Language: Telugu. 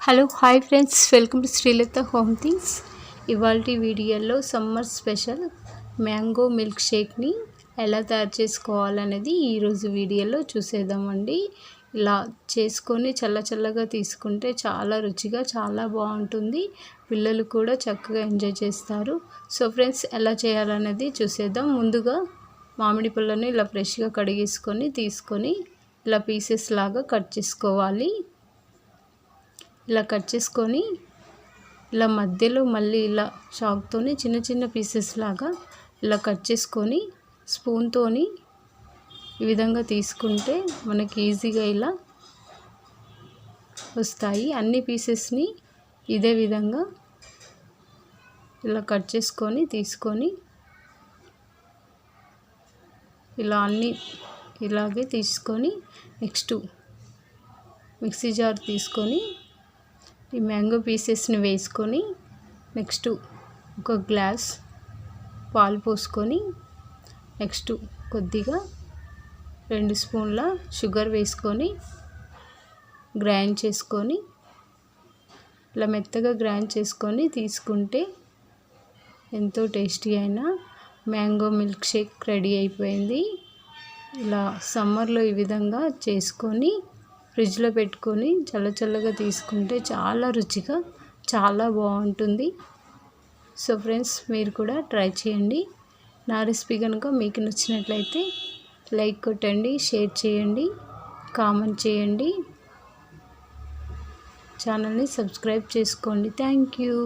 Hello hi friends, welcome to Srilatha home things. ఇవాల్టి వీడియోలో సమ్మర్ స్పెషల్ మ్యాంగో మిల్క్ షేక్ని ఎలా తయారు చేసుకోవాలనేది ఈరోజు వీడియోలో చూసేద్దామండి. ఇలా చేసుకొని చల్లగా తీసుకుంటే చాలా రుచిగా చాలా బాగుంటుంది. పిల్లలు కూడా చక్కగా ఎంజాయ్ చేస్తారు. సో ఫ్రెండ్స్, ఎలా చేయాలనేది చూసేద్దాం. ముందుగా మామిడి పళ్ళను ఇలా ఫ్రెష్గా కడిగేసుకొని తీసుకొని ఇలా పీసెస్ లాగా కట్ చేసుకోవాలి. ఇలా కట్ చేసుకొని ఇలా మధ్యలో మళ్ళీ ఇలా చాక్తోని చిన్న చిన్న పీసెస్ లాగా ఇలా కట్ చేసుకొని స్పూన్తోని ఈ విధంగా తీసుకుంటే మనకి ఈజీగా ఇలా వస్తాయి. అన్ని పీసెస్ని ఇదే విధంగా ఇలా కట్ చేసుకొని తీసుకొని ఇలా అన్నీ ఇలాగే తీసుకొని నెక్స్ట్ మిక్సీ జార్ తీసుకొని ఈ మ్యాంగో పీసెస్ని వేసుకొని నెక్స్ట్ ఒక గ్లాస్ పాలు పోసుకొని నెక్స్ట్ కొద్దిగా 2 స్పూన్ల షుగర్ వేసుకొని గ్రైండ్ చేసుకొని ఇలా మెత్తగా గ్రైండ్ చేసుకొని తీసుకుంటే ఎంతో టేస్టీ అయిన మ్యాంగో మిల్క్ షేక్ రెడీ అయిపోయింది. ఇలా సమ్మర్లో ఈ విధంగా చేసుకొని ఫ్రిడ్జ్లో పెట్టుకొని చల్లగా తీసుకుంటే చాలా రుచిగా చాలా బాగుంటుంది. సో ఫ్రెండ్స్, మీరు కూడా ట్రై చేయండి. నా రెసిపీ కనుక మీకు నచ్చినట్లయితే లైక్ కొట్టండి, షేర్ చేయండి, కామెంట్ చేయండి, ఛానల్ని సబ్స్క్రైబ్ చేసుకోండి. Thank you.